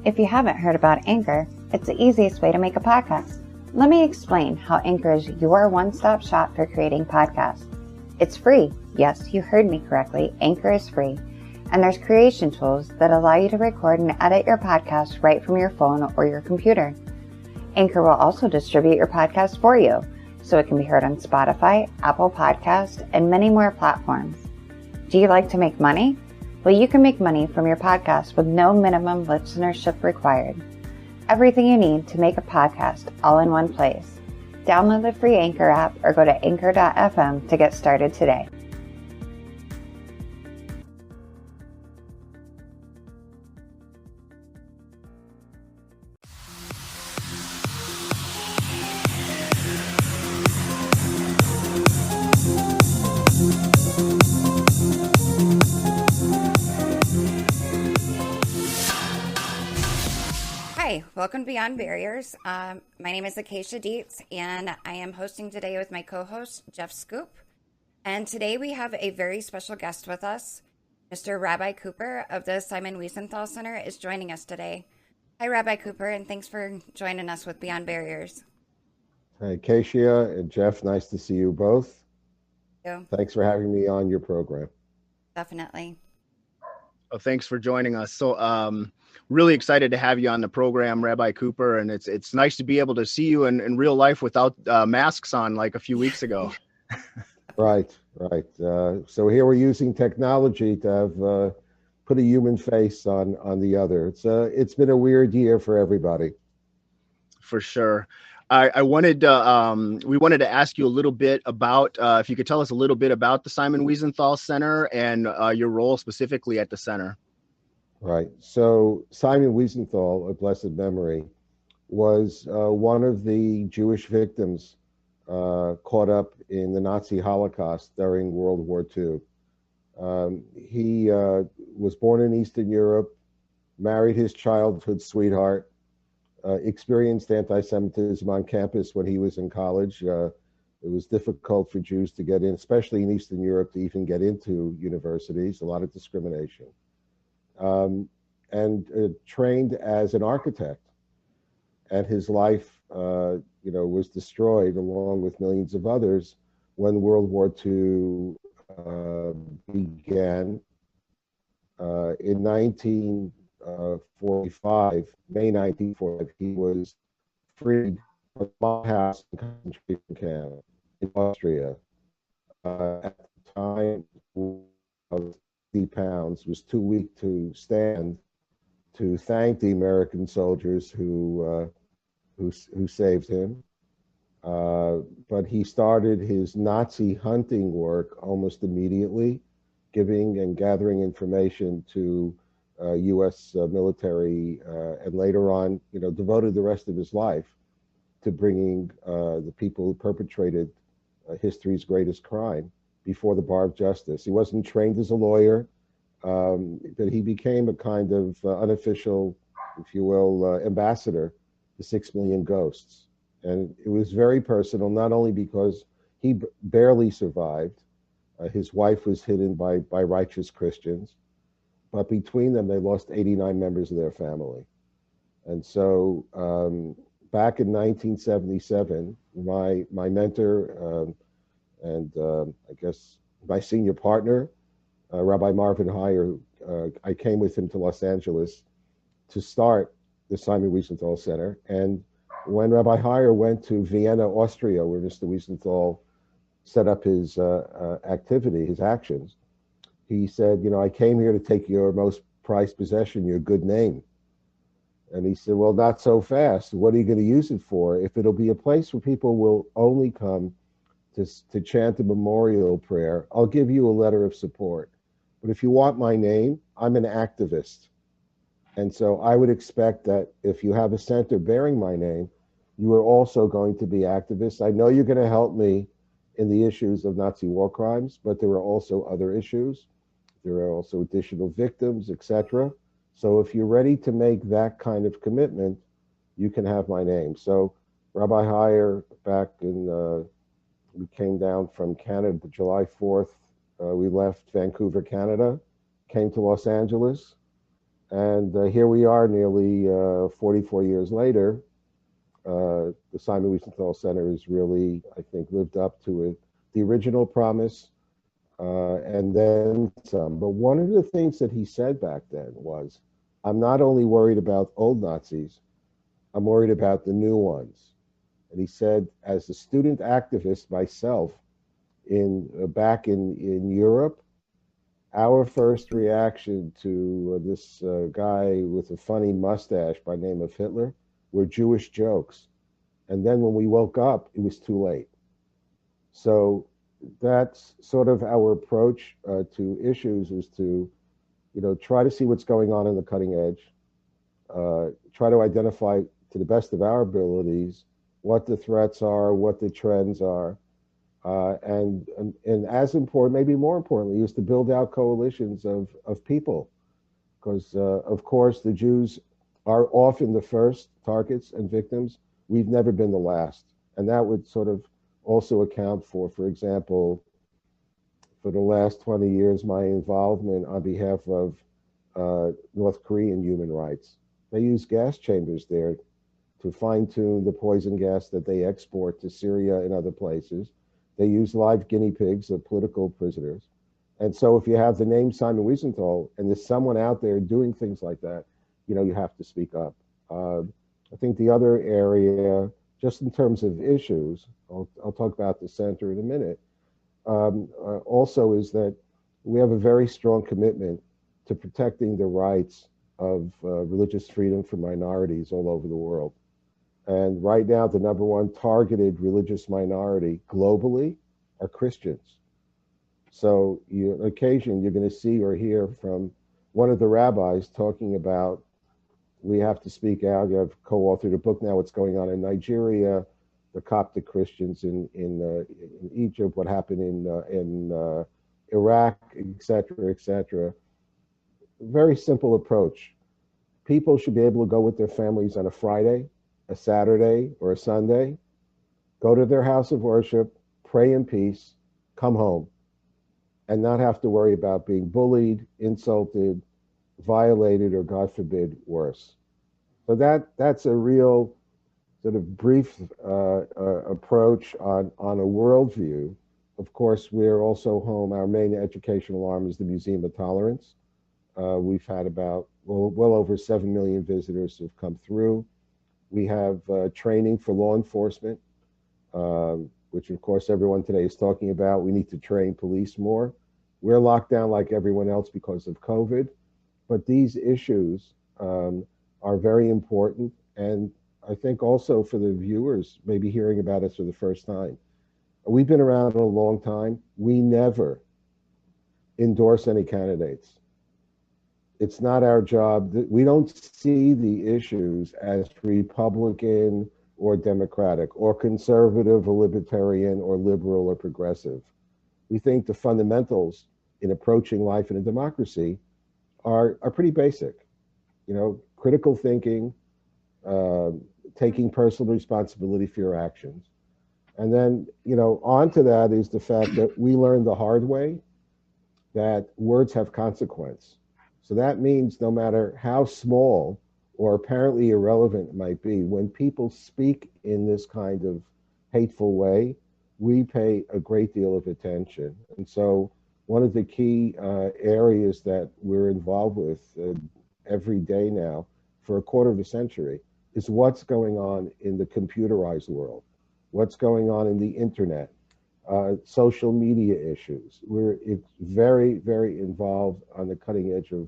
If you haven't heard about Anchor, it's the easiest way to make a podcast. Let me explain how Anchor is your one-stop shop for creating podcasts. It's free. Yes, you heard me correctly. Anchor is free. And there's creation tools that allow you to record and edit your podcast right from your phone or your computer. Anchor will also distribute your podcast for you, so it can be heard on Spotify, Apple Podcasts, and many more platforms. Do you like to make money? Well, you can make money from your podcast with no minimum listenership required. Everything you need to make a podcast all in one place. Download the free Anchor app or go to anchor.fm to get started today. Hi, welcome to Beyond Barriers. My name is Acacia Dietz, and I am hosting today with my co-host, Jeff Schoep. And today we have a very special guest with us. Mr. Rabbi Cooper of the Simon Wiesenthal Center is joining us today. Hi, Rabbi Cooper, and thanks for joining us with Beyond Barriers. Hi, Acacia and Jeff, nice to see you both. Thank you. Thanks for having me on your program. Definitely. Oh, thanks for joining us. So really excited to have you on the program, Rabbi Cooper, and it's nice to be able to see you in real life without masks on like a few weeks ago. Right. So here we're using technology to have put a human face on the other. It's been a weird year for everybody. For sure. I wanted to, we wanted to ask you a little bit about, if you could tell us a little bit about the Simon Wiesenthal Center and your role specifically at the center. Right. So Simon Wiesenthal, of blessed memory, was one of the Jewish victims caught up in the Nazi Holocaust during World War II. He was born in Eastern Europe, married his childhood sweetheart, experienced anti-Semitism on campus when he was in college. It was difficult for Jews to get in, especially in Eastern Europe, to even get into universities, a lot of discrimination. And trained as an architect. And his life, was destroyed along with millions of others when World War II began. In 1945, May 1945, he was freed from Mauthausen concentration camp in Austria. At the time of 50 pounds, was too weak to stand to thank the American soldiers who saved him. But he started his Nazi hunting work almost immediately, giving and gathering information to U.S. military, and later on, devoted the rest of his life to bringing the people who perpetrated history's greatest crime before the bar of justice. He wasn't trained as a lawyer, but he became a kind of unofficial, if you will, ambassador to 6 million ghosts. And it was very personal, not only because he barely survived, his wife was hidden by righteous Christians, but between them, they lost 89 members of their family. And so back in 1977, my mentor and I guess my senior partner, Rabbi Marvin Heyer, I came with him to Los Angeles to start the Simon Wiesenthal Center. And when Rabbi Heyer went to Vienna, Austria, where Mr. Wiesenthal set up his activity, his actions, he said, I came here to take your most prized possession, your good name. And he said, well, not so fast. What are you going to use it for? If it'll be a place where people will only come to chant a memorial prayer, I'll give you a letter of support. But if you want my name, I'm an activist. And so I would expect that if you have a center bearing my name, you are also going to be activists. I know you're going to help me in the issues of Nazi war crimes, but there are also other issues. There are also additional victims, etc. So if you're ready to make that kind of commitment, you can have my name. So Rabbi Heyer, back in, we came down from Canada July 4th. We left Vancouver, Canada, came to Los Angeles. And here we are nearly 44 years later. The Simon Wiesenthal Center has really, I think, lived up to it, the original promise, and then some. But one of the things that he said back then was, I'm not only worried about old Nazis, I'm worried about the new ones. And he said, as a student activist myself, back in Europe, our first reaction to this guy with a funny mustache by name of Hitler were Jewish jokes. And then when we woke up, it was too late. So that's sort of our approach to issues, is to, try to see what's going on in the cutting edge, try to identify to the best of our abilities what the threats are, what the trends are, and as important, maybe more importantly, is to build out coalitions of people, because of course the Jews are often the first targets and victims. We've never been the last, and that would sort of also account for example, for the last 20 years, my involvement on behalf of North Korean human rights. They use gas chambers there to fine-tune the poison gas that they export to Syria and other places. They use live guinea pigs of political prisoners. And so if you have the name Simon Wiesenthal and there's someone out there doing things like that, you have to speak up. I think the other area, just in terms of issues, I'll talk about the center in a minute, also is that we have a very strong commitment to protecting the rights of religious freedom for minorities all over the world. And right now, the number one targeted religious minority globally are Christians. So on occasion, you're going to see or hear from one of the rabbis talking about, we have to speak out. I've co-authored a book now, what's going on in Nigeria, the Coptic Christians in Egypt, what happened in Iraq, et cetera. Very simple approach. People should be able to go with their families on a Friday, a Saturday, or a Sunday, go to their house of worship, pray in peace, come home, and not have to worry about being bullied, insulted, violated, or God forbid, worse. So that's a real sort of brief approach on a worldview. Of course, we're also home, our main educational arm is the Museum of Tolerance. We've had about well over 7 million visitors who've come through. We have training for law enforcement, which of course everyone today is talking about. We need to train police more. We're locked down like everyone else because of COVID, but these issues are very important. And I think also for the viewers, maybe hearing about us for the first time, we've been around a long time. We never endorse any candidates. It's not our job. We don't see the issues as Republican or Democratic or conservative or libertarian or liberal or progressive. We think the fundamentals in approaching life in a democracy are pretty basic. Critical thinking, taking personal responsibility for your actions. And then, onto that is the fact that we learned the hard way that words have consequence. So that means no matter how small or apparently irrelevant it might be, when people speak in this kind of hateful way, we pay a great deal of attention. And so one of the key areas that we're involved with every day now for a quarter of a century is what's going on in the computerized world, what's going on in the internet, social media issues. We're very, very involved on the cutting edge of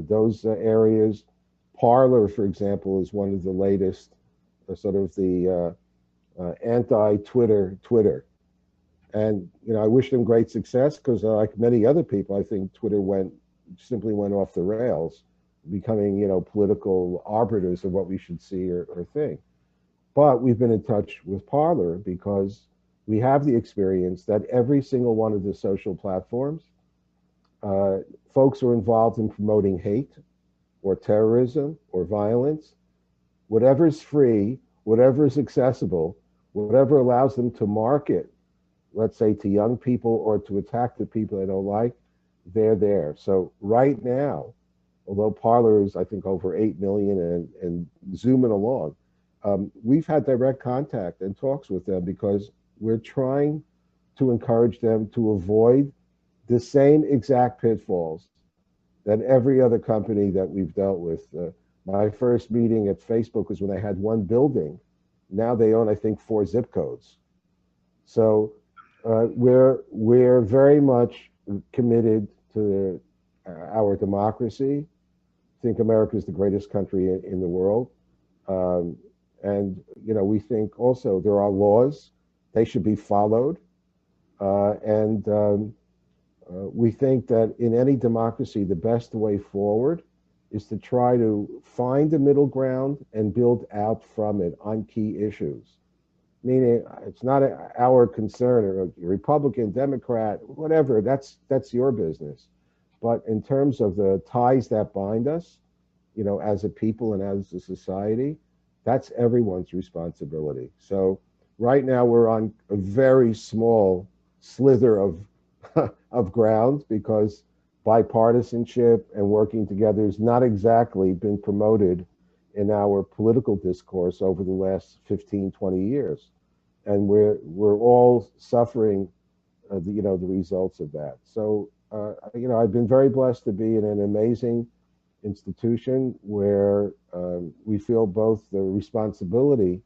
those areas. Parler, for example, is one of the latest, sort of the anti-Twitter. And I wish them great success, because like many other people, I think Twitter simply went off the rails, becoming political arbiters of what we should see or think. But we've been in touch with Parler because we have the experience that every single one of the social platforms, folks are involved in promoting hate or terrorism or violence. Whatever's free, whatever's accessible, whatever allows them to market, let's say, to young people or to attack the people they don't like, they're there. So right now, although Parler is, I think, over 8 million and zooming along. We've had direct contact and talks with them because we're trying to encourage them to avoid the same exact pitfalls that every other company that we've dealt with. My first meeting at Facebook was when they had one building. Now they own, I think, 4 zip codes. So we're very much committed to our democracy. I think America is the greatest country in the world. And, we think also there are laws, they should be followed. And we think that in any democracy, the best way forward is to try to find a middle ground and build out from it on key issues. Meaning, it's not our concern, or a Republican, Democrat, whatever, that's your business. But in terms of the ties that bind us, as a people and as a society, that's everyone's responsibility. So right now we're on a very small slither of of ground because bipartisanship and working together has not exactly been promoted in our political discourse over the last 15, 20 years. And we're all suffering the results of that. So I've been very blessed to be in an amazing institution where we feel both the responsibility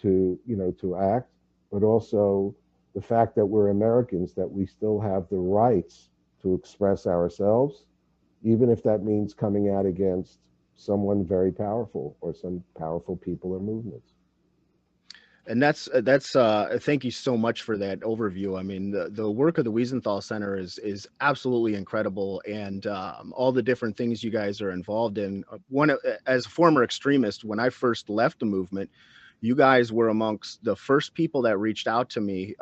to act, but also the fact that we're Americans, that we still have the rights to express ourselves, even if that means coming out against someone very powerful or some powerful people or movements. And that's thank you so much for that overview. I mean, the work of the Wiesenthal Center is absolutely incredible, and all the different things you guys are involved in. As a former extremist, when I first left the movement, you guys were amongst the first people that reached out to me.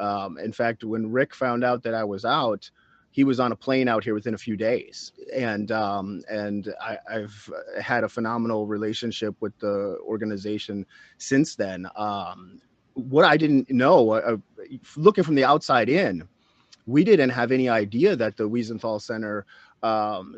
In fact, when Rick found out that I was out, he was on a plane out here within a few days, and I've had a phenomenal relationship with the organization since then. What I didn't know, looking from the outside in, we didn't have any idea that the Wiesenthal Center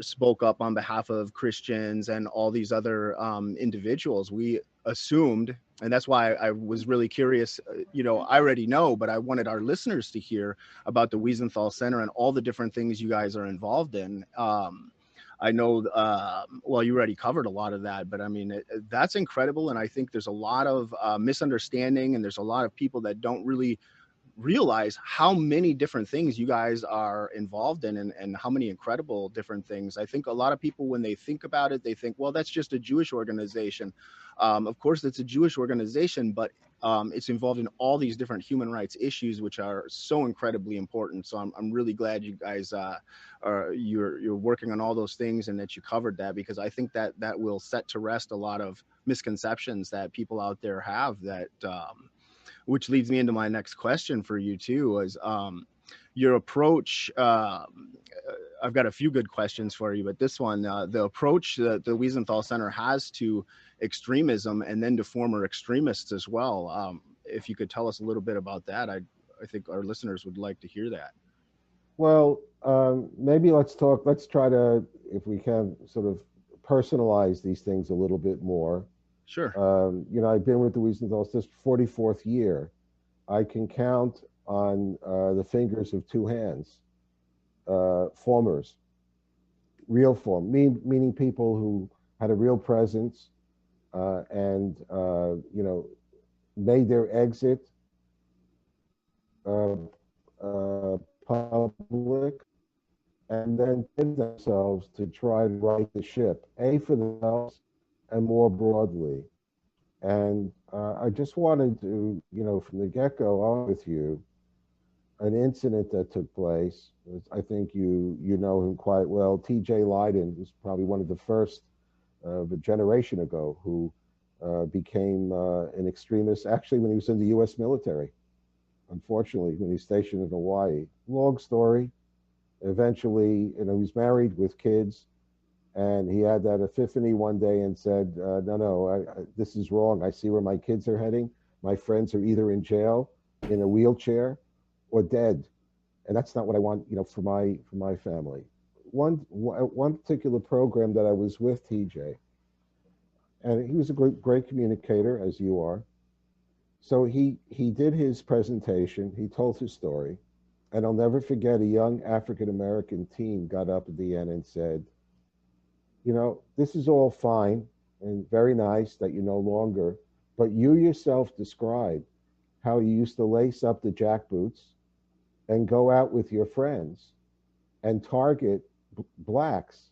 spoke up on behalf of Christians and all these other individuals. We assumed, and that's why I was really curious, I already know, but I wanted our listeners to hear about the Wiesenthal Center and all the different things you guys are involved in. I know, you already covered a lot of that, but I mean, that's incredible. And I think there's a lot of misunderstanding, and there's a lot of people that don't really realize how many different things you guys are involved in, and how many incredible different things. I think a lot of people, when they think about it, they think, well, that's just a Jewish organization. Of course, it's a Jewish organization, but it's involved in all these different human rights issues, which are so incredibly important. So I'm really glad you guys you're working on all those things, and that you covered that, because I think that will set to rest a lot of misconceptions that people out there have, that which leads me into my next question for you too, is your approach. I've got a few good questions for you, but this one, the approach that the Wiesenthal Center has to extremism and then to former extremists as well. If you could tell us a little bit about that, I think our listeners would like to hear that. Well, maybe let's try to, if we can, sort of personalize these things a little bit more. Sure. I've been with the Wiesenthal this 44th year. I can count on the fingers of 2 hands, formers, real form, meaning people who had a real presence and made their exit public, and then did themselves to try to right the ship, for themselves and more broadly. And I just wanted to, from the get-go on with you, an incident that took place. I think you know him quite well. T.J. Leiden was probably one of the first of a generation ago who became an extremist, actually, when he was in the U.S. military. Unfortunately, when he was stationed in Hawaii. Long story. Eventually, he was married with kids, and he had that epiphany one day and said, no, this is wrong. I see where my kids are heading. My friends are either in jail, in a wheelchair, or dead. And that's not what I want, for my family. one particular program that I was with TJ, and he was a great communicator, as you are. So he did his presentation. He told his story, and I'll never forget a young African American teen got up at the end and said, "You know, this is all fine and very nice that you're no longer, but you yourself described how you used to lace up the jackboots and go out with your friends and target blacks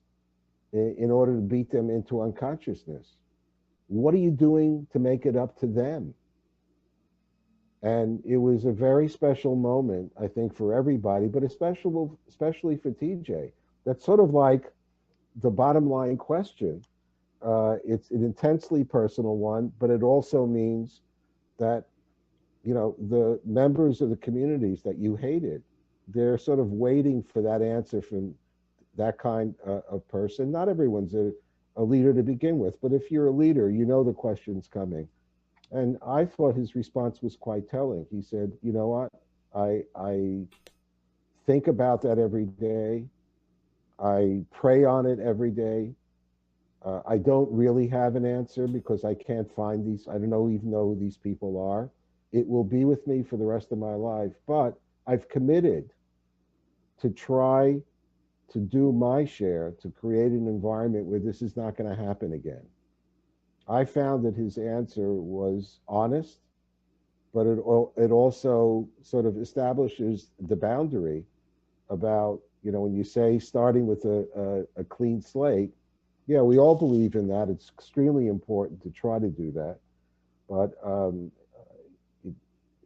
in order to beat them into unconsciousness. What are you doing to make it up to them?" And it was a very special moment, I think, for everybody, but especially for TJ. That's sort of like the bottom line question. It's an intensely personal one, but it also means that, you know, the members of the communities that you hated, they're sort of waiting for that answer from that kind of person. Not everyone's a leader to begin with, but if you're a leader, you know the question's coming. And I thought his response was quite telling. He said, "You know what? I think about that every day. I pray on it every day. I don't really have an answer because I can't find these. I don't know even know who these people are. It will be with me for the rest of my life. But I've committed to try to do my share to create an environment where this is not going to happen again." I found that his answer was honest, but it also sort of establishes the boundary about, you know, when you say starting with a clean slate, yeah, we all believe in that. It's extremely important to try to do that. But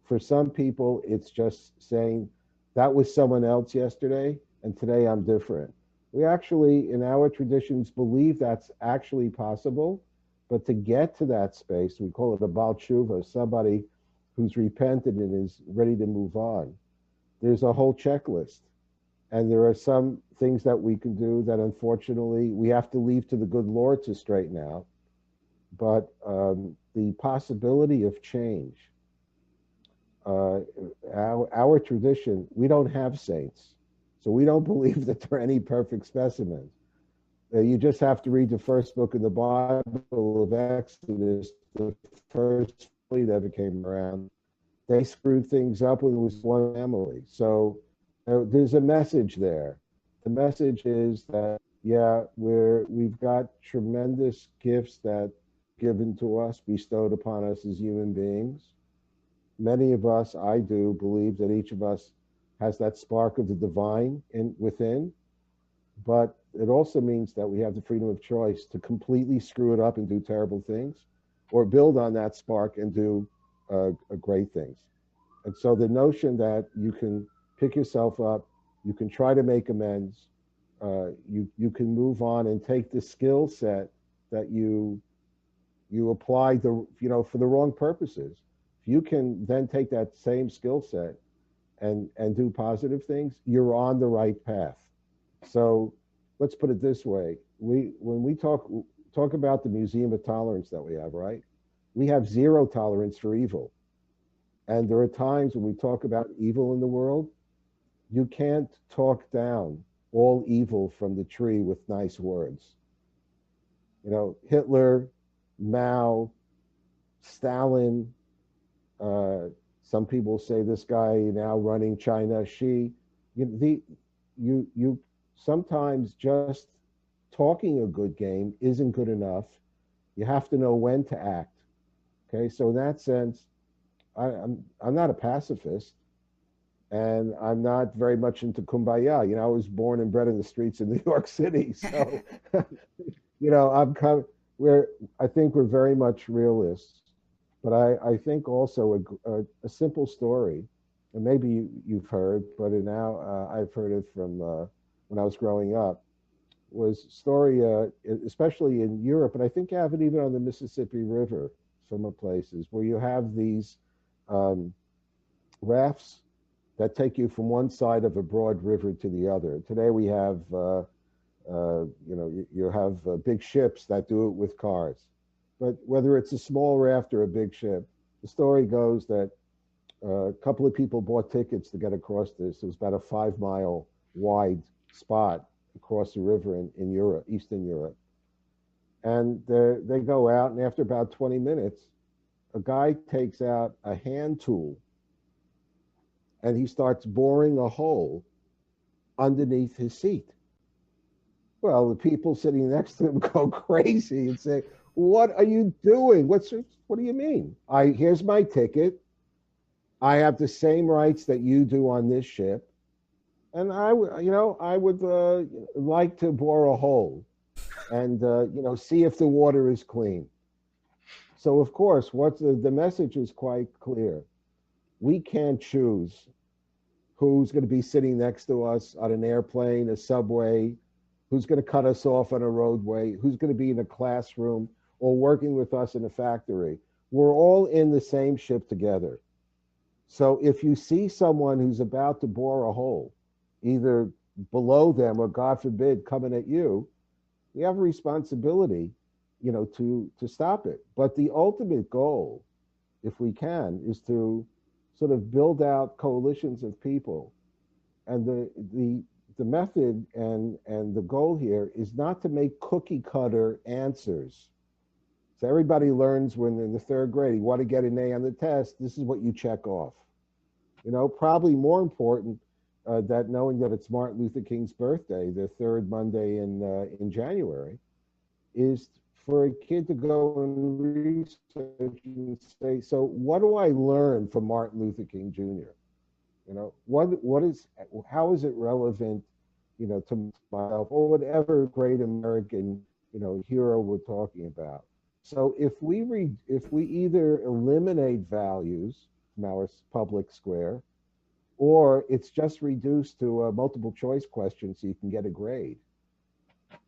for some people, it's just saying that was someone else yesterday, and today I'm different. We actually, in our traditions, believe that's actually possible. But to get to that space, we call it a Baal Tshuva, somebody who's repented and is ready to move on. There's a whole checklist. And there are some things that we can do that, unfortunately, we have to leave to the good Lord to straighten out. But the possibility of change, our tradition, we don't have saints. So we don't believe that there are any perfect specimens. You just have to read the first book of the Bible of Exodus, the first fleet ever came around. They screwed things up when it was one family. So there's a message there. The message is that, yeah, we've got tremendous gifts that given to us, bestowed upon us as human beings. Many of us, I do, believe that each of us has that spark of the divine within. But it also means that we have the freedom of choice to completely screw it up and do terrible things, or build on that spark and do great things. And so the notion that you can pick yourself up, you can try to make amends, you can move on and take the skill set that you applied for the wrong purposes. If you can then take that same skill set and do positive things, you're on the right path. So let's put it this way. When we talk about the Museum of Tolerance that we have, right? We have zero tolerance for evil. And there are times when we talk about evil in the world, you can't talk down all evil from the tree with nice words. You know, Hitler, Mao, Stalin, some people say this guy now running China, Xi, you sometimes just talking a good game isn't good enough. You have to know when to act. Okay, so in that sense, I'm not a pacifist, and I'm not very much into kumbaya. You know, I was born and bred in the streets of New York City, so you know, I think we're very much realists. But I think also a simple story, and maybe you've heard, but now I've heard it from when I was growing up, was story, especially in Europe, and I think you have it even on the Mississippi River, some places, where you have these rafts that take you from one side of a broad river to the other. Today we have, you have big ships that do it with cars. But whether it's a small raft or a big ship, the story goes that a couple of people bought tickets to get across this. It was about a 5-mile wide spot. across the river in Europe, Eastern Europe. And they go out, and after about 20 minutes, a guy takes out a hand tool and he starts boring a hole underneath his seat. Well, the people sitting next to him go crazy and say, "What are you doing? What do you mean? Here's my ticket. I have the same rights that you do on this ship, and I would like to bore a hole and see if the water is clean." So of course, what the message is quite clear. We can't choose who's going to be sitting next to us on an airplane, a subway, who's going to cut us off on a roadway, who's going to be in a classroom or working with us in a factory. We're all in the same ship together. So if you see someone who's about to bore a hole, either below them or, God forbid, coming at you, we have a responsibility, to stop it. But the ultimate goal, if we can, is to sort of build out coalitions of people. And the method and the goal here is not to make cookie cutter answers. So everybody learns when in the third grade, you want to get an A on the test, this is what you check off. Probably more important that knowing that it's Martin Luther King's birthday, the third Monday in January, is for a kid to go and research and say, so what do I learn from Martin Luther King Jr.? How is it relevant, to myself or whatever great American, hero we're talking about. So if we either eliminate values from our public square, or it's just reduced to a multiple choice question so you can get a grade.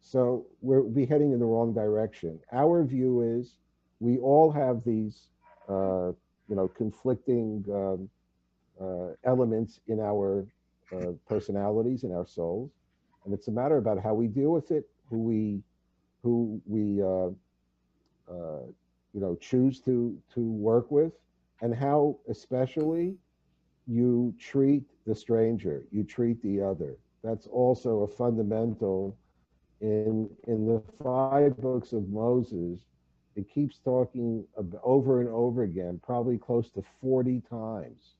So we'll be heading in the wrong direction. Our view is we all have these, conflicting elements in our personalities, in our souls, and it's a matter about how we deal with it, who we choose to work with, and how especially you treat the stranger, you treat the other. That's also a fundamental in the 5 books of Moses. It keeps talking over and over again, probably close to 40 times.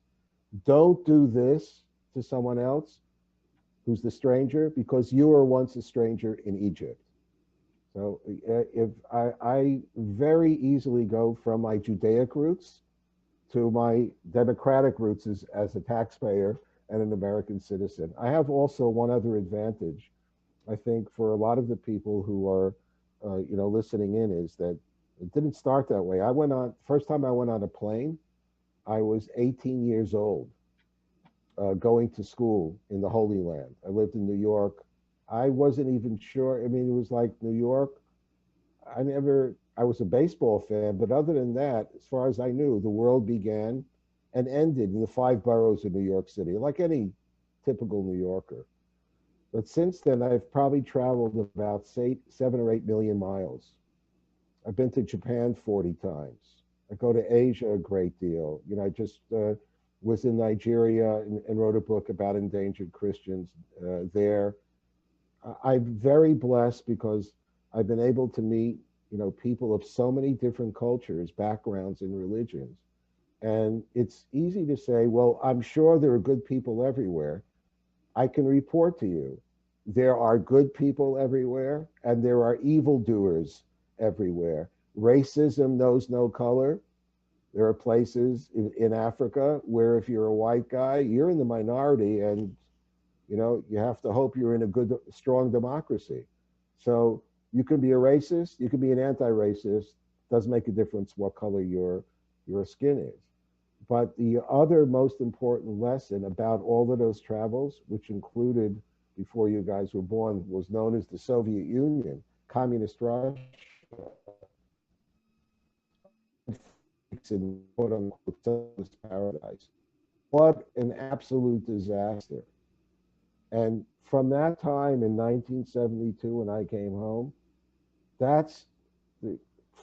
Don't do this to someone else who's the stranger, because you were once a stranger in Egypt. So if I very easily go from my Judaic roots to my democratic roots as a taxpayer and an American citizen. I have also one other advantage, I think, for a lot of the people who are, listening in, is that it didn't start that way. First time I went on a plane, I was 18 years old, going to school in the Holy Land. I lived in New York. I wasn't even sure. I mean, it was like New York. I was a baseball fan, but other than that, as far as I knew, the world began and ended in the 5 boroughs of New York City, like any typical New Yorker. But since then, I've probably traveled about 7 or 8 million miles. I've been to Japan 40 times. I go to Asia a great deal. I just was in Nigeria and wrote a book about endangered Christians there. I'm very blessed because I've been able to meet, people of so many different cultures, backgrounds, and religions. And it's easy to say, well, I'm sure there are good people everywhere. I can report to you, there are good people everywhere, and there are evildoers everywhere. Racism knows no color. There are places in Africa where if you're a white guy, you're in the minority, and you have to hope you're in a good, strong democracy. So you can be a racist, you can be an anti-racist. Doesn't make a difference what color your skin is. But the other most important lesson about all of those travels, which included, before you guys were born, was known as the Soviet Union, Communist Russia, in quote unquote socialist paradise. What an absolute disaster. And from that time in 1972, when I came home,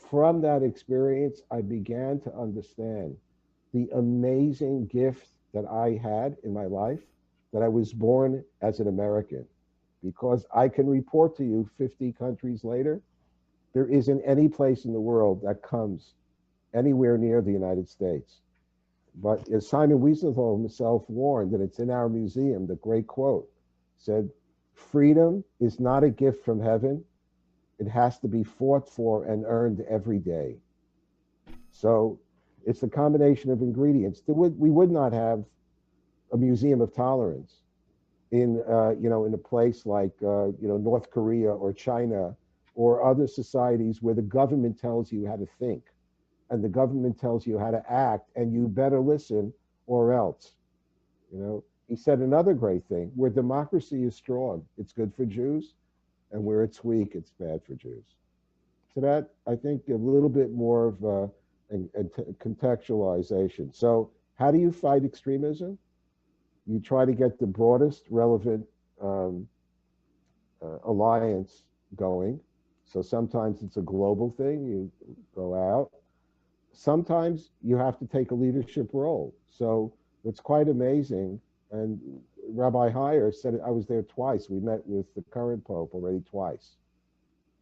from that experience, I began to understand the amazing gift that I had in my life, that I was born as an American, because I can report to you 50 countries later, there isn't any place in the world that comes anywhere near the United States. But as Simon Wiesenthal himself warned, and it's in our museum, the great quote said, freedom is not a gift from heaven. It has to be fought for and earned every day. So it's a combination of ingredients. We would not have a museum of tolerance in in a place like North Korea or China or other societies where the government tells you how to think and the government tells you how to act, and you better listen or else. He said another great thing: where democracy is strong, it's good for Jews, and where it's weak, it's bad for Jews. So that, I think, a little bit more of a contextualization. So how do you fight extremism? You try to get the broadest relevant alliance going. So sometimes it's a global thing. You go out. Sometimes you have to take a leadership role. So what's quite amazing, and Rabbi Heyer said, I was there twice. We met with the current Pope already twice.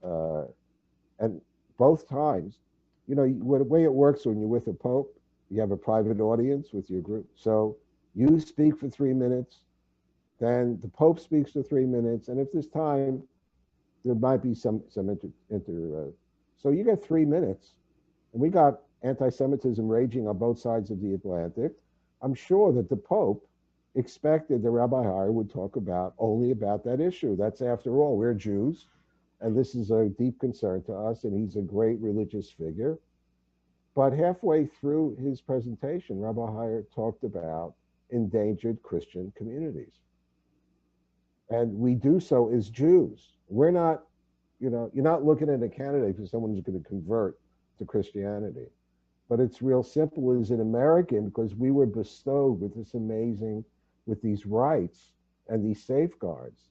And both times, the way it works when you're with a Pope, you have a private audience with your group. So you speak for 3 minutes, then the Pope speaks for 3 minutes, and if there's time, there might be some so you get 3 minutes, and we got anti-Semitism raging on both sides of the Atlantic. I'm sure that the Pope expected that Rabbi Heyer would talk only about that issue. That's, after all, we're Jews, and this is a deep concern to us, and he's a great religious figure. But halfway through his presentation, Rabbi Heyer talked about endangered Christian communities. And we do so as Jews. We're not, you're not looking at a candidate for someone who's going to convert to Christianity. But it's real simple as an American, because we were bestowed with with these rights and these safeguards.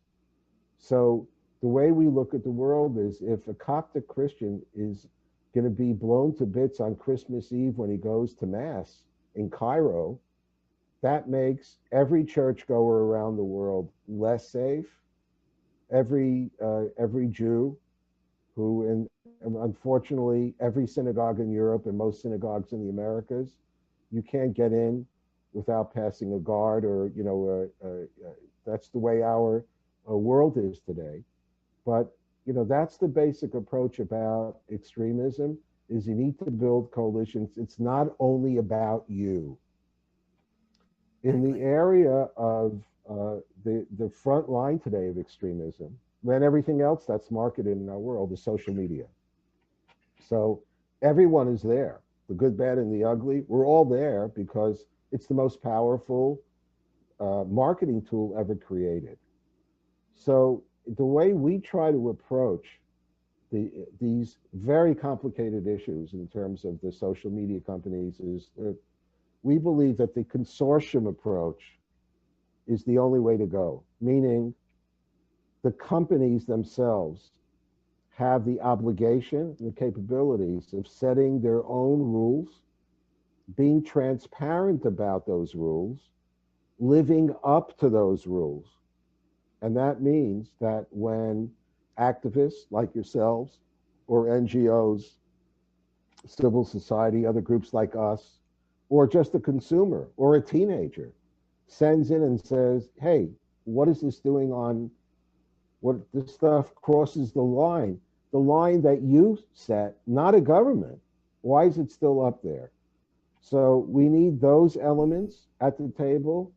So the way we look at the world is, if a Coptic Christian is going to be blown to bits on Christmas Eve when he goes to Mass in Cairo, that makes every churchgoer around the world less safe. Every Jew who, and unfortunately, every synagogue in Europe and most synagogues in the Americas, you can't get in without passing a guard, or that's the way our world is today. But that's the basic approach about extremism: is you need to build coalitions. It's not only about you. In the area of the front line today of extremism, than everything else that's marketed in our world, is social media. So everyone is there, the good, bad, and the ugly. We're all there because it's the most powerful marketing tool ever created. So the way we try to approach these very complicated issues in terms of the social media companies is that we believe that the consortium approach is the only way to go, meaning the companies themselves have the obligation and the capabilities of setting their own rules, being transparent about those rules, living up to those rules. And that means that when activists like yourselves or NGOs, civil society, other groups like us, or just a consumer or a teenager sends in and says, hey, what is this doing on what this stuff crosses the line that you set, not a government. Why is it still up there? So we need those elements at the table,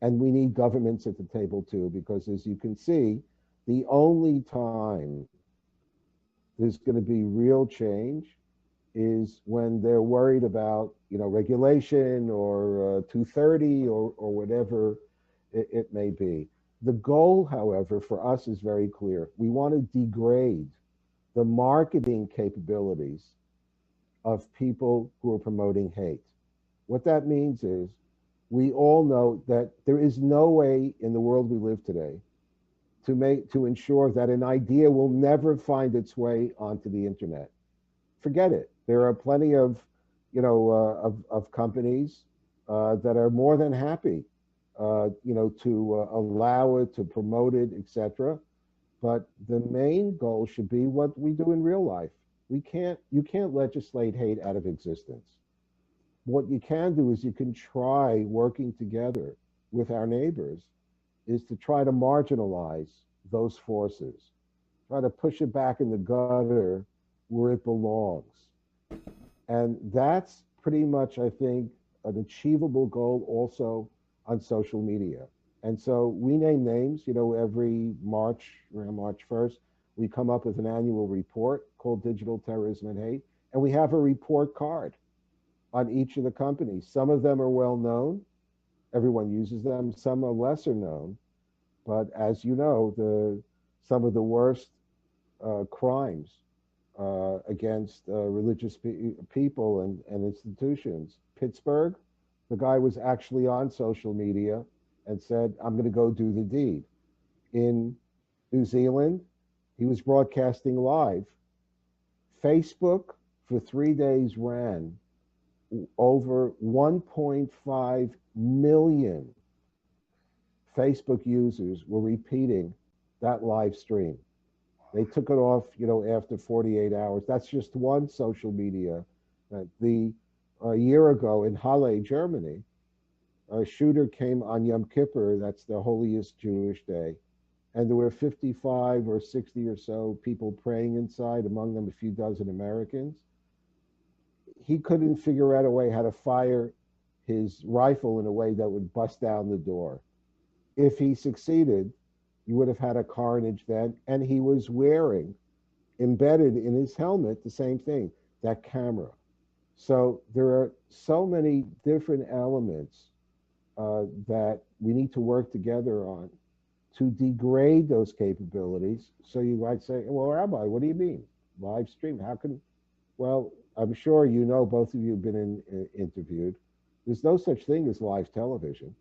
and we need governments at the table too, because as you can see, the only time there's going to be real change is when they're worried about, regulation or 230 or whatever it may be. The goal, however, for us is very clear. We want to degrade the marketing capabilities of people who are promoting hate. What that means is, we all know that there is no way in the world we live today to ensure that an idea will never find its way onto the internet. Forget it. There are plenty of companies that are more than happy to allow it, to promote it, etc. But the main goal should be what we do in real life. You can't legislate hate out of existence. What you can do is you can try working together with our neighbors is to try to marginalize those forces, try to push it back in the gutter where it belongs. And that's pretty much, I think, an achievable goal also on social media. And so we name names, every March, around March 1st, we come up with an annual report called Digital Terrorism and Hate. And we have a report card on each of the companies. Some of them are well known. Everyone uses them. Some are lesser known. But as you know, some of the worst crimes against religious people and institutions. Pittsburgh, the guy was actually on social media and said, I'm going to go do the deed. In New Zealand, he was broadcasting live. Facebook for 3 days ran over 1.5 million Facebook users were repeating that live stream. They took it off, after 48 hours. That's just one social media. A year ago in Halle, Germany, a shooter came on Yom Kippur, that's the holiest Jewish day, and there were 55 or 60 or so people praying inside, among them a few dozen Americans. He couldn't figure out a way how to fire his rifle in a way that would bust down the door. If he succeeded, you would have had a carnage then, and he was wearing, embedded in his helmet, the same thing, that camera. So there are so many different elements that we need to work together on to degrade those capabilities. So you might say, well, Rabbi, what do you mean? Live stream? How can, well, I'm sure both of you have been interviewed. There's no such thing as live television.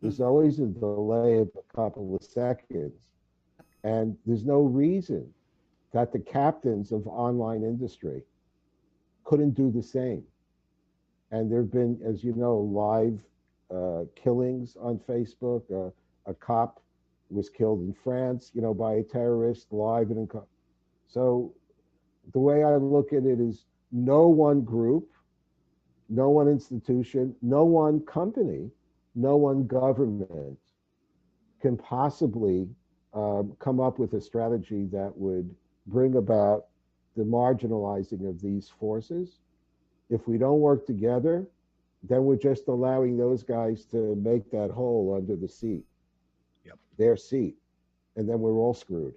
There's always a delay of a couple of seconds. And there's no reason that the captains of online industry couldn't do the same. And there have been, as you know, live killings on Facebook. A cop was killed in France, by a terrorist live. So the way I look at it is no one group, no one institution, no one company, no one government can possibly come up with a strategy that would bring about the marginalizing of these forces. If we don't work together, then we're just allowing those guys to make that hole under the seat, their seat, and then we're all screwed.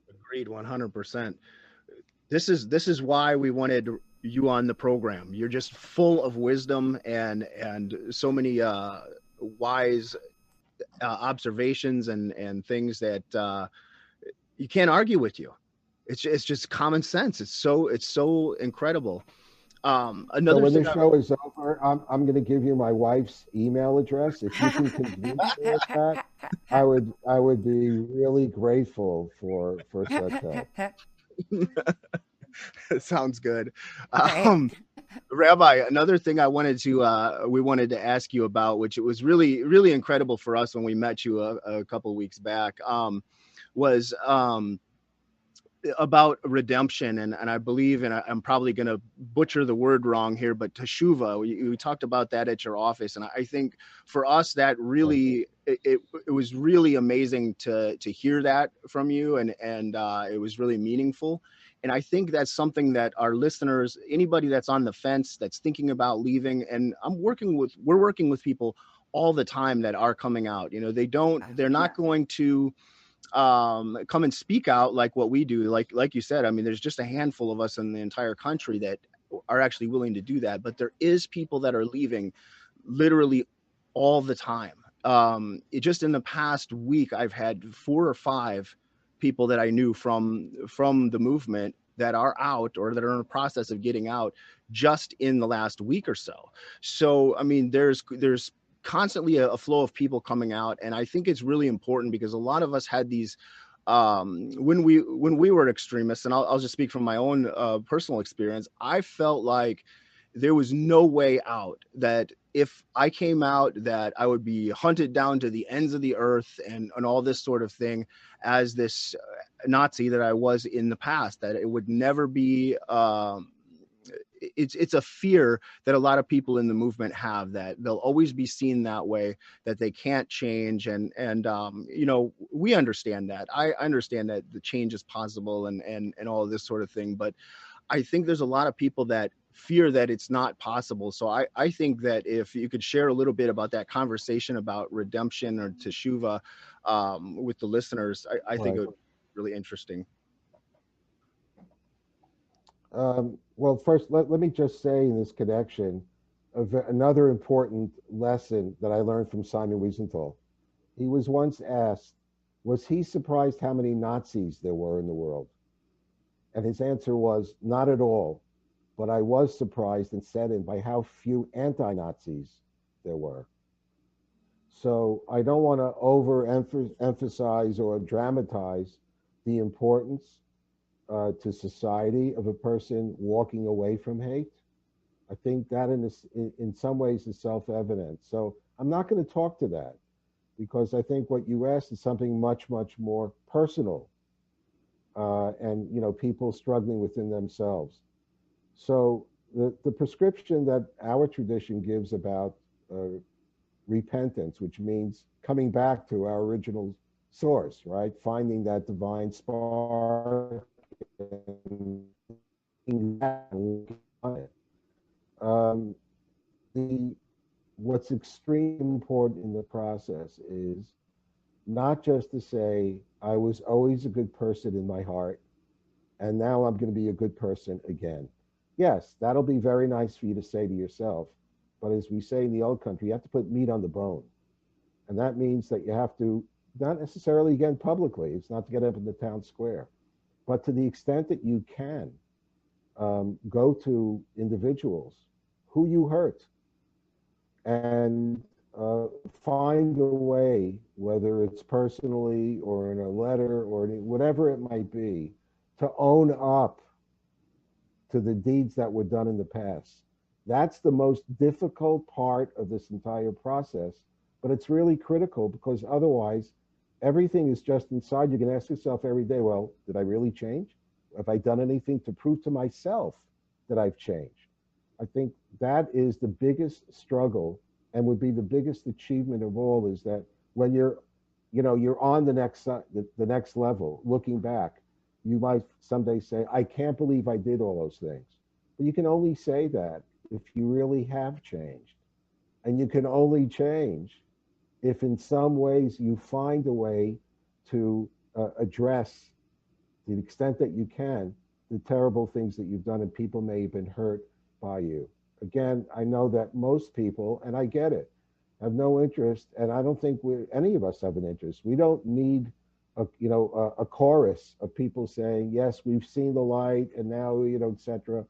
Agreed, 100%. This is why we wanted you on the program. You're just full of wisdom and so many wise observations and things that you can't argue with you. It's just common sense. It's so incredible. So when the show is over, I'm going to give you my wife's email address. If you can convince me of that, I would be really grateful for such help. Sounds good. Rabbi, another thing we wanted to ask you about, which it was really, really incredible for us when we met you a couple of weeks back, was about redemption. And I believe, and I'm probably going to butcher the word wrong here, but teshuva, we talked about that at your office. And I think for us, that really, it was really amazing to hear that from you. And it was really meaningful. And I think that's something that our listeners, anybody that's on the fence, that's thinking about leaving, and we're working with people all the time that are coming out. They're not going to come and speak out like what we do. Like you said, I mean, there's just a handful of us in the entire country that are actually willing to do that. But there is people that are leaving literally all the time. Just in the past week, I've had 4 or 5 people that I knew from the movement that are out or that are in the process of getting out just in the last week or so. So, I mean, there's constantly a flow of people coming out. And I think it's really important because a lot of us had these, when we were extremists, and I'll just speak from my own personal experience, I felt like there was no way out, that if I came out, that I would be hunted down to the ends of the earth and all this sort of thing as this Nazi that I was in the past, that it would never be, it's a fear that a lot of people in the movement have, that they'll always be seen that way, that they can't change. And you know, we understand that. I understand that the change is possible and all of this sort of thing. But I think there's a lot of people that fear that it's not possible. So I think that if you could share a little bit about that conversation about redemption or teshuva with the listeners, I think it would be really interesting. Well, first, let me just say in this connection, another important lesson that I learned from Simon Wiesenthal. He was once asked, was he surprised how many Nazis there were in the world? And his answer was, not at all. But I was surprised and saddened by how few anti-Nazis there were. So I don't want to overemphasize or dramatize the importance to society of a person walking away from hate. I think that in some ways is self-evident. So I'm not going to talk to that, because I think what you asked is something much, much more personal, and you know, people struggling within themselves. So the prescription that our tradition gives about repentance, which means coming back to our original source, right? Finding that divine spark and the what's extremely important in the process is not just to say I was always a good person in my heart, and now I'm going to be a good person again. Yes, that'll be very nice for you to say to yourself, but as we say in the old country, you have to put meat on the bone, and that means that you have to, not necessarily again publicly, it's not to get up in the town square, but to the extent that you can, go to individuals who you hurt and find a way, whether it's personally or in a letter or whatever it might be, to own up to the deeds that were done in the past. That's the most difficult part of this entire process, but it's really critical, because otherwise everything is just inside. You can ask yourself every day, well, did I really change? Have I done anything to prove to myself that I've changed? I think that is the biggest struggle, and would be the biggest achievement of all, is that when you're on the next level, looking back, you might someday say, I can't believe I did all those things. But you can only say that if you really have changed. And you can only change if in some ways you find a way to address, to the extent that you can, the terrible things that you've done, and people may have been hurt by you. Again, I know that most people, and I get it, have no interest, and I don't think any of us have an interest. We don't need a chorus of people saying, yes, we've seen the light, and now, etc.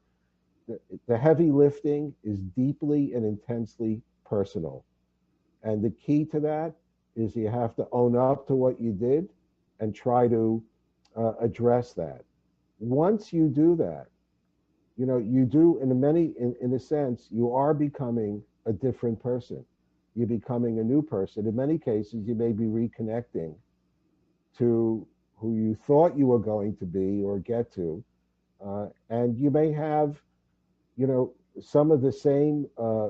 The heavy lifting is deeply and intensely personal. And the key to that is you have to own up to what you did and try to address that. Once you do that, you do in a sense, you are becoming a different person. You're becoming a new person. In many cases, you may be reconnecting to who you thought you were going to be or get to. And you may have, some of the same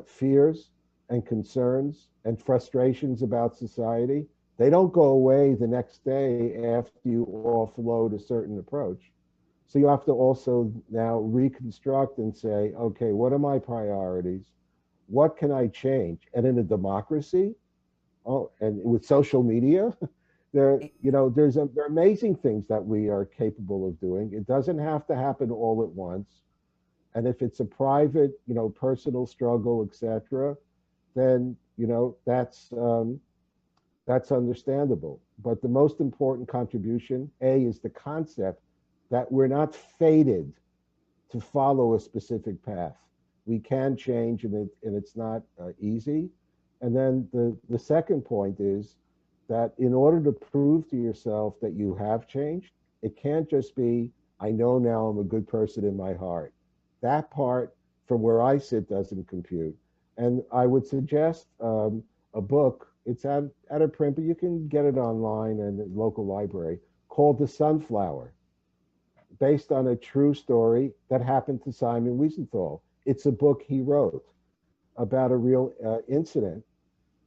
fears and concerns and frustrations about society. They don't go away the next day after you offload a certain approach. So you have to also now reconstruct and say, okay, what are my priorities? What can I change? And in a democracy, and with social media, there are amazing things that we are capable of doing. It doesn't have to happen all at once. And if it's a private, personal struggle, etc., then that's understandable. But the most important contribution, is the concept that we're not fated to follow a specific path. We can change, and it's not easy. And then the second point is that in order to prove to yourself that you have changed, it can't just be, I know now I'm a good person in my heart. That part, from where I sit, doesn't compute. And I would suggest a book. It's out of print, but you can get it online and at local library, called The Sunflower, based on a true story that happened to Simon Wiesenthal. It's a book he wrote about a real incident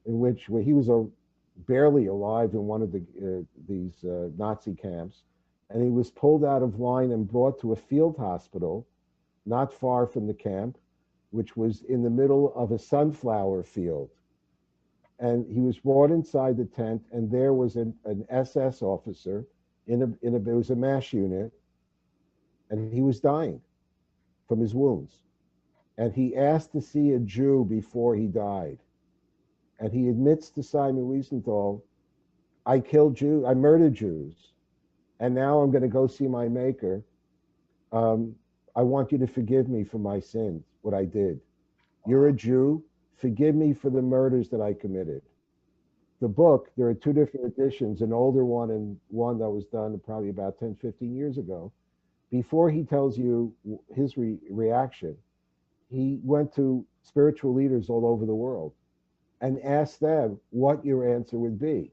in which when he was barely alive in one of these Nazi camps, and he was pulled out of line and brought to a field hospital not far from the camp, which was in the middle of a sunflower field. And he was brought inside the tent, and there was an SS officer it was a MASH unit, and he was dying from his wounds. And he asked to see a Jew before he died. And he admits to Simon Wiesenthal, I killed Jews, I murdered Jews, and now I'm going to go see my maker. I want you to forgive me for my sins, what I did. You're a Jew, forgive me for the murders that I committed. The book, there are two different editions, an older one and one that was done probably about 10, 15 years ago. Before he tells you his reaction, he went to spiritual leaders all over the world and asked them what your answer would be,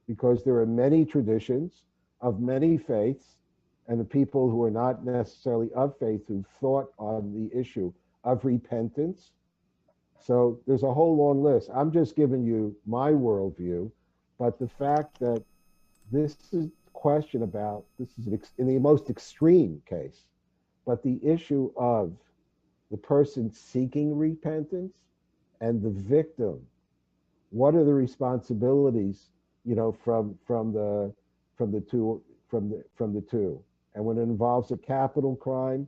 because there are many traditions of many faiths, and the people who are not necessarily of faith who thought on the issue of repentance. So there's a whole long list. I'm just giving you my worldview, but the fact that this is a question about, this is in the most extreme case, but the issue of the person seeking repentance and the victim, what are the responsibilities, from the two? And when it involves a capital crime,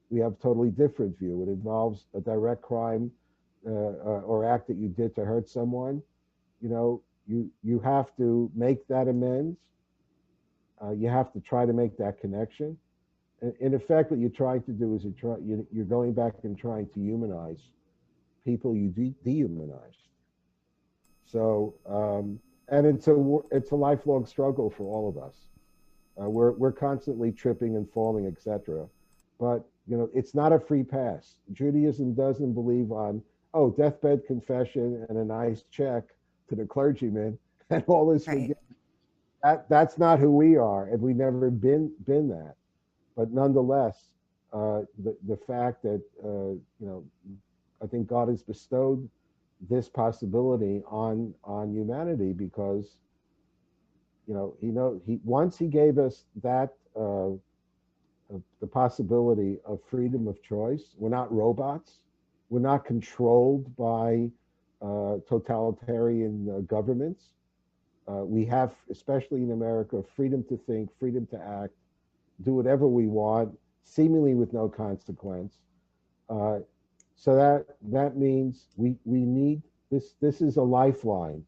we have a totally different view. It involves a direct crime or act that you did to hurt someone. You have to make that amends. You have to try to make that connection. In effect, what you're trying to do is you're going back and trying to humanize people you dehumanized. So, and it's a lifelong struggle for all of us. We're constantly tripping and falling, etc. But it's not a free pass. Judaism doesn't believe on deathbed confession and a nice check to the clergyman and all this. Right. That's not who we are, and we've never been that. But nonetheless, the fact that I think God has bestowed this possibility on humanity because once he gave us that the possibility of freedom of choice. We're not robots. We're not controlled by totalitarian governments. We have, especially in America, freedom to think, freedom to act, do whatever we want, seemingly with no consequence. So that means we need this. This is a lifeline,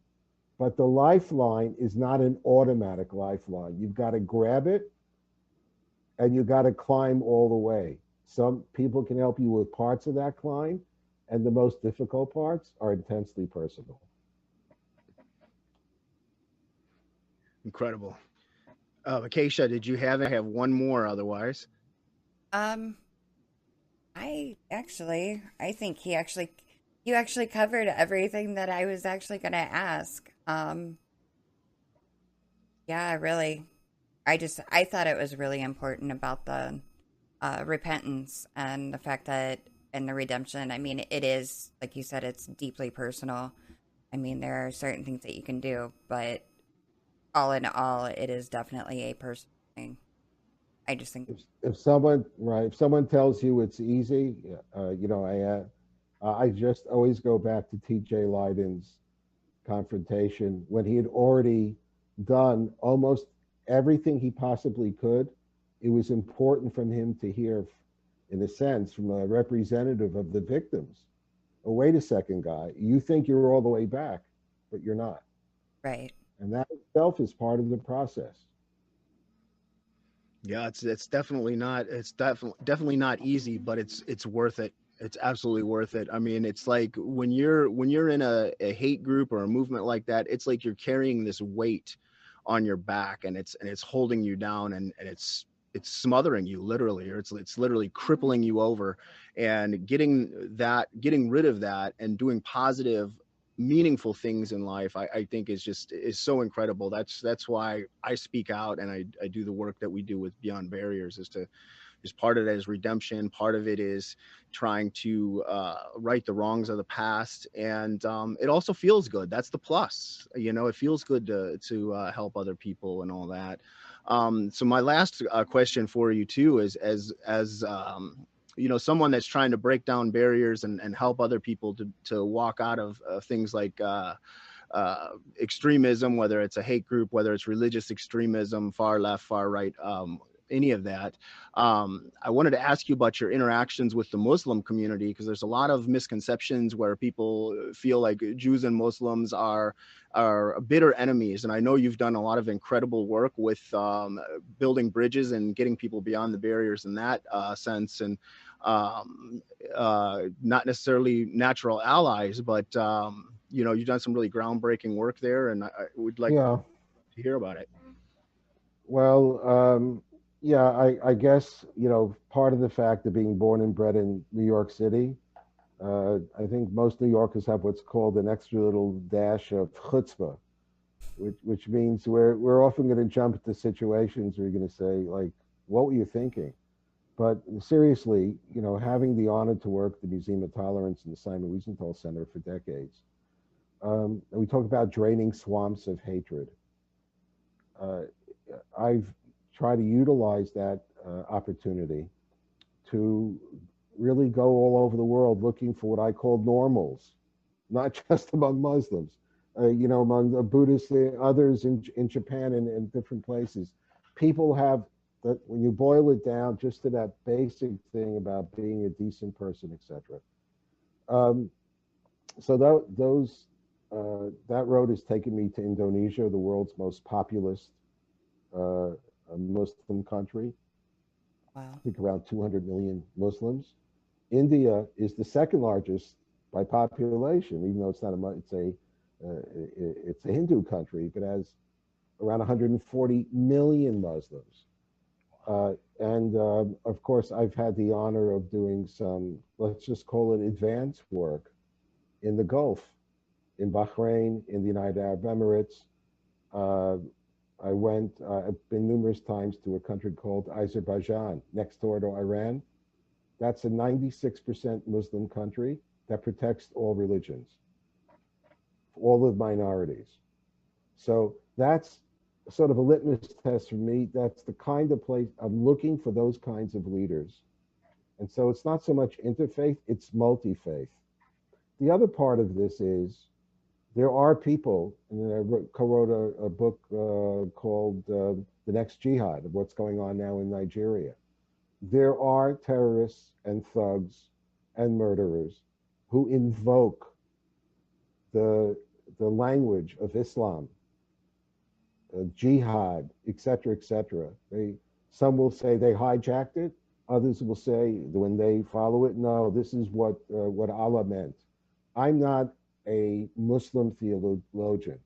but the lifeline is not an automatic lifeline. You've got to grab it, and you got to climb all the way. Some people can help you with parts of that climb, and the most difficult parts are intensely personal. Incredible. Acacia, did you have I have one more otherwise? I think you actually covered everything that I was actually going to ask. Yeah, really. I thought it was really important about the repentance and the fact that, and the redemption. I mean, it is, like you said, it's deeply personal. I mean, there are certain things that you can do, but all in all, it is definitely a personal thing. I just think if someone tells you it's easy, I just always go back to T.J. Leiden's confrontation when he had already done almost everything he possibly could. It was important for him to hear, in a sense, from a representative of the victims. Oh, wait a second, guy. You think you're all the way back, but you're not. Right. And that itself is part of the process. Yeah, it's definitely definitely not easy, but it's worth it. It's absolutely worth it. I mean, it's like when you're in a hate group or a movement like that, it's like you're carrying this weight on your back, and it's holding you down, and it's smothering you literally, or it's literally crippling you over. And getting rid of that and doing positive, meaningful things in life, I think is so incredible. That's why I speak out, and I do the work that we do with Beyond Barriers, is part of it is redemption. Part of it is trying to right the wrongs of the past. And it also feels good. That's the plus. It feels good to help other people and all that. So my last question for you too is, as someone that's trying to break down barriers and help other people to walk out of things like extremism, whether it's a hate group, whether it's religious extremism, far left, far right, any of that. I wanted to ask you about your interactions with the Muslim community, because there's a lot of misconceptions where people feel like Jews and Muslims are bitter enemies. And I know you've done a lot of incredible work with building bridges and getting people beyond the barriers in that sense. And not necessarily natural allies, but you've done some really groundbreaking work there, and I would like Yeah. to hear about it. Well, yeah, I guess, part of the fact of being born and bred in New York City, I think most New Yorkers have what's called an extra little dash of chutzpah, which means we're often going to jump into situations where you're going to say, like, what were you thinking? But seriously, having the honor to work at the Museum of Tolerance and the Simon Wiesenthal Center for decades, and we talk about draining swamps of hatred. I've tried to utilize that opportunity to really go all over the world looking for what I call normals, not just among Muslims, among the Buddhists, others in Japan and different places. People have that, when you boil it down just to that basic thing about being a decent person, etc. So that road has taken me to Indonesia, the world's most populous Muslim country. Wow. I think around 200 million Muslims. India is the second largest by population, even though it's a Hindu country, but has around 140 million Muslims. And of course, I've had the honor of doing some, let's just call it advanced work in the Gulf, in Bahrain, in the United Arab Emirates. I've been numerous times to a country called Azerbaijan, next door to Iran. That's a 96% Muslim country that protects all religions, all the minorities. So that's sort of a litmus test for me. That's the kind of place I'm looking for, those kinds of leaders. And so it's not so much interfaith, it's multi-faith. The other part of this is there are people, and I co-wrote a book called The Next Jihad, of what's going on now in Nigeria. There are terrorists and thugs and murderers who invoke the language of Islam, jihad, etc., etc. Some will say they hijacked it. Others will say, when they follow it, no, this is what Allah meant. I'm not a Muslim theologian.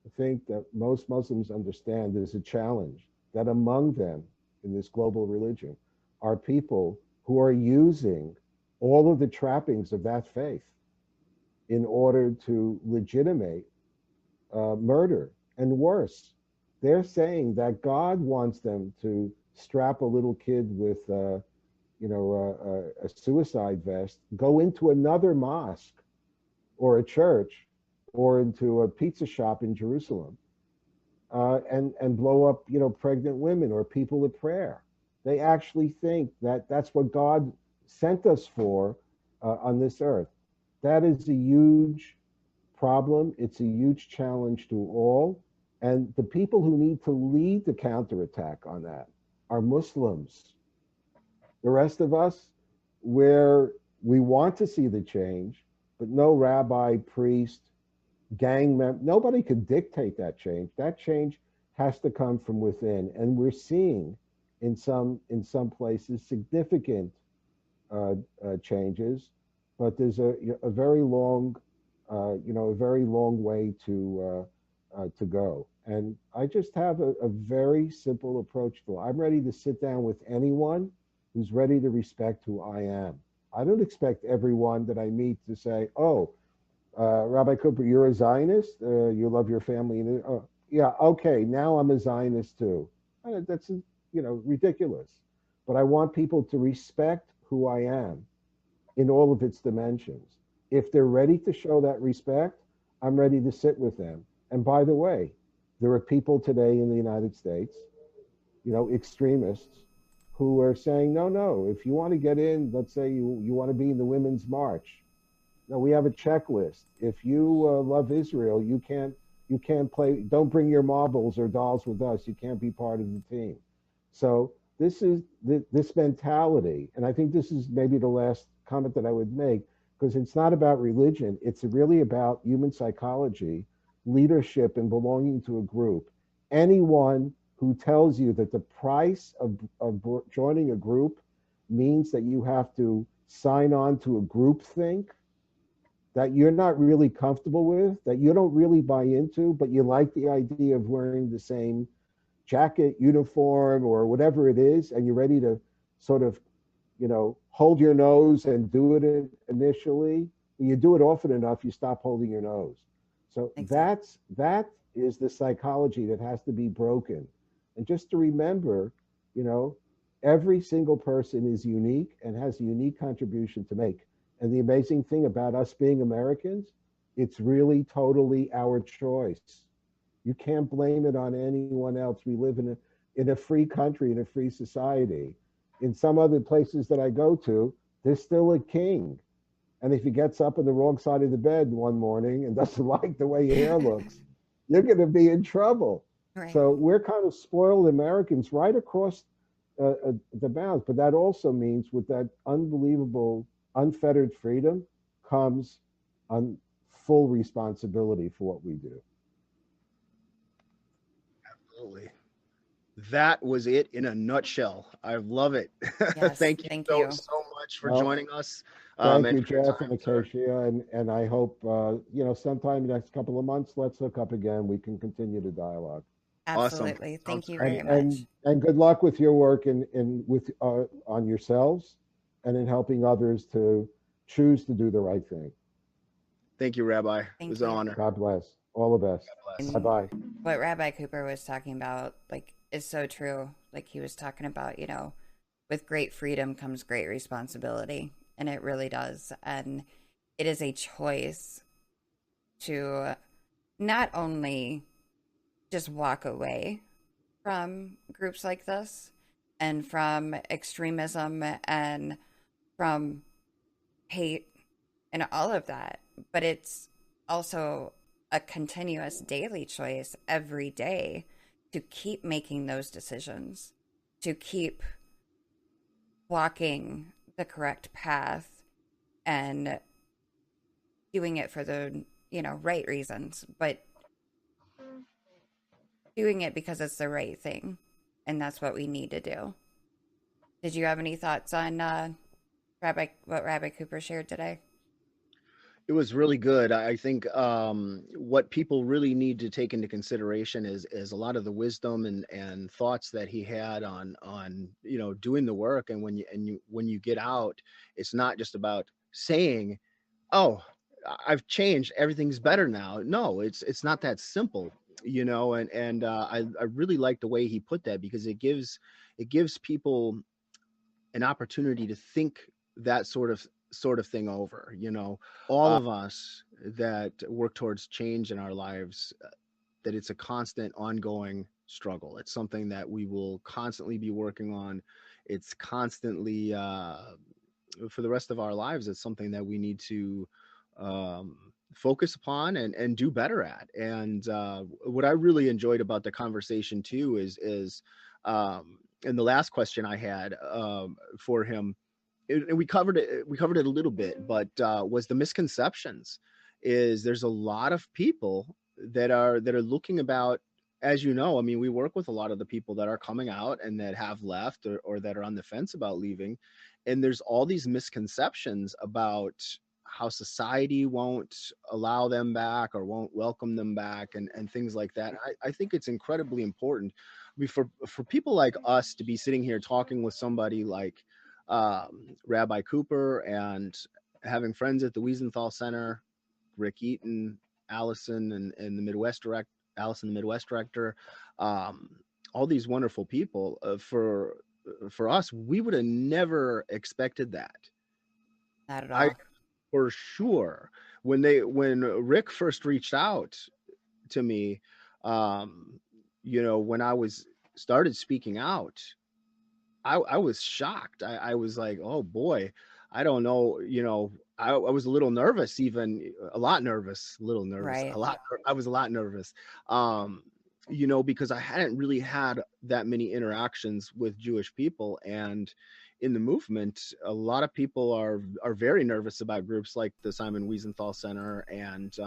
I think that most Muslims understand there's a challenge that among them in this global religion are people who are using all of the trappings of that faith in order to legitimate murder. And worse, they're saying that God wants them to strap a little kid with a suicide vest, go into another mosque or a church or into a pizza shop in Jerusalem and blow up, pregnant women or people at prayer. They actually think that that's what God sent us for on this earth. That is a huge problem. It's a huge challenge to all. And the people who need to lead the counterattack on that are Muslims. The rest of us, where we want to see the change, but no rabbi, priest, gang member, nobody could dictate that change. That change has to come from within. And we're seeing in some places significant changes, but there's a very long way to to go. And I just have a very simple approach to it. I'm ready to sit down with anyone who's ready to respect who I am. I don't expect everyone that I meet to say, "Oh, Rabbi Cooper, you're a Zionist. You love your family." And yeah, okay, now I'm a Zionist too. That's ridiculous. But I want people to respect who I am in all of its dimensions. If they're ready to show that respect, I'm ready to sit with them. And by the way, there are people today in the United States, extremists, who are saying, no, no, if you want to get in, let's say you want to be in the Women's March. No, we have a checklist. If you love Israel, you can't play. Don't bring your marbles or dolls with us. You can't be part of the team. So this is this mentality, and I think this is maybe the last comment that I would make, because it's not about religion. It's really about human psychology, leadership, and belonging to a group. Anyone who tells you that the price of joining a group means that you have to sign on to a group think that you're not really comfortable with, that you don't really buy into, but you like the idea of wearing the same jacket, uniform, or whatever it is, and you're ready to sort of, hold your nose and do it initially. When you do it often enough, you stop holding your nose. So Exactly. that is the psychology that has to be broken. And just to remember, you know, every single person is unique and has a unique contribution to make. And the amazing thing about us being Americans, it's really totally our choice. You can't blame it on anyone else. We live in a free country, in a free society. In some other places that I go to, there's still a king. And if he gets up on the wrong side of the bed one morning and doesn't like the way your hair looks, you're going to be in trouble. Right. So we're kind of spoiled Americans right across the bounds. But that also means with that unbelievable, unfettered freedom comes on full responsibility for what we do. Absolutely. That was it in a nutshell. I love it. Yes. Thank you Thank so you. so much for Well, joining us, thank and you, for your Jeff and time, sir. Acacia, and I hope sometime in the next couple of months, let's hook up again. We can continue the dialogue. Awesome. Absolutely. Thank Sounds you great. very much. And good luck with your work and with on yourselves and in helping others to choose to do the right thing. Thank you, Rabbi. It Thank was an you. honor. God bless. All the best. God bless. Bye And bye. what Rabbi Cooper was talking about, like, is so true. Like, he was talking about, with great freedom comes great responsibility. And it really does. And it is a choice to not only just walk away from groups like this and from extremism and from hate and all of that, but it's also a continuous daily choice every day to keep making those decisions, to keep walking the correct path and doing it for the, right reasons, but doing it because it's the right thing. And that's what we need to do. Did you have any thoughts on what Rabbi Cooper shared today? It was really good. I think what people really need to take into consideration is a lot of the wisdom and thoughts that he had on doing the work. And when you get out, it's not just about saying, "Oh, I've changed. Everything's better now." No, it's not that simple, and I really like the way he put that, because it gives people an opportunity to think that sort of thing over. All of us that work towards change in our lives, that it's a constant ongoing struggle. It's something that we will constantly be working on. It's constantly for the rest of our lives. It's something that we need to focus upon and do better at. And what I really enjoyed about the conversation too is and the last question I had for him, and we covered it a little bit, but was the misconceptions. Is there's a lot of people that are looking about, as you know, I mean, we work with a lot of the people that are coming out and that have left, or that are on the fence about leaving, and there's all these misconceptions about how society won't allow them back or won't welcome them back, and things like that. I think it's incredibly important. I mean, for people like us to be sitting here talking with somebody like Rabbi Cooper, and having friends at the Wiesenthal Center, Rick Eaton, Allison, and the Midwest direct Allison, the Midwest director, um, all these wonderful people. For us, we would have never expected that. Not at I all. For sure, when Rick first reached out to me, when I was started speaking out, I was shocked. I was like, oh boy, I don't know. I was a little nervous, even a lot nervous, a little nervous, Right. I was a lot nervous, because I hadn't really had that many interactions with Jewish people. And in the movement, a lot of people are very nervous about groups like the Simon Wiesenthal Center, and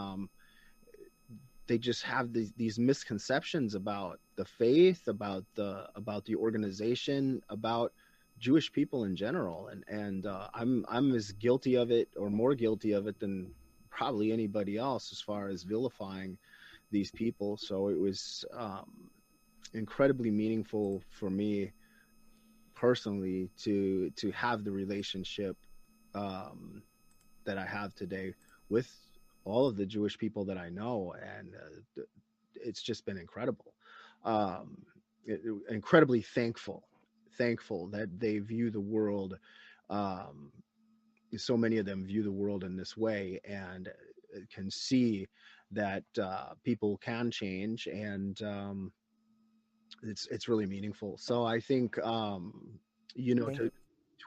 they just have these misconceptions about the faith, about the organization, about Jewish people in general. And I'm as guilty of it, or more guilty of it, than probably anybody else, as far as vilifying these people. So it was incredibly meaningful for me personally to have the relationship that I have today with all of the Jewish people that I know, and it's just been incredible. Incredibly thankful that they view the world. So many of them view the world in this way, and can see that people can change, and it's really meaningful. So I think to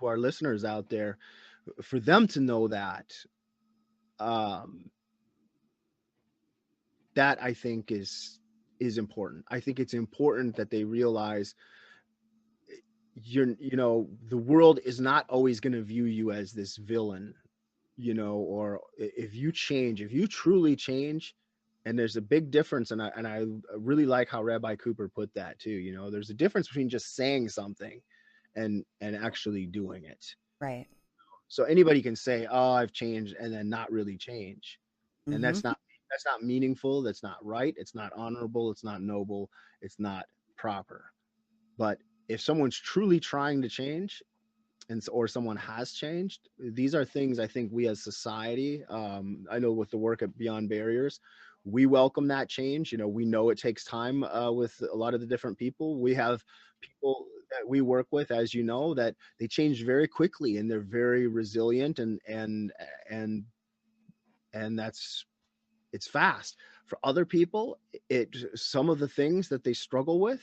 our listeners out there, for them to know that, that I think is important. I think it's important that they realize the world is not always going to view you as this villain, or if you truly change. And there's a big difference, and I really like how Rabbi Cooper put that too. There's a difference between just saying something and actually doing it. Right. So anybody can say, oh, I've changed, and then not really change. And Mm-hmm. that's not meaningful. That's not right. It's not honorable. It's not noble. It's not proper. But if someone's truly trying to change, or someone has changed, these are things I think we as society, I know with the work at Beyond Barriers, we welcome that change. We know it takes time with a lot of the different people. We have people that we work with, as you know, that they change very quickly, and they're very resilient, and it's fast. For other people, some of the things that they struggle with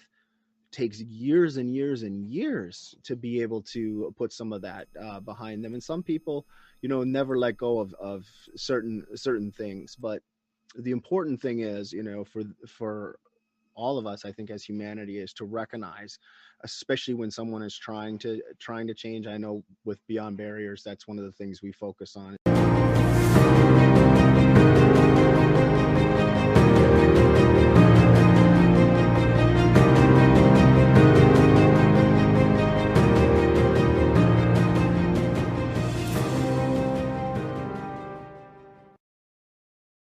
takes years and years and years to be able to put some of that behind them. And some people, never let go of certain things. But the important thing is, for all of us, I think, as humanity, is to recognize, especially when someone is trying to change. I know with Beyond Barriers, that's one of the things we focus on.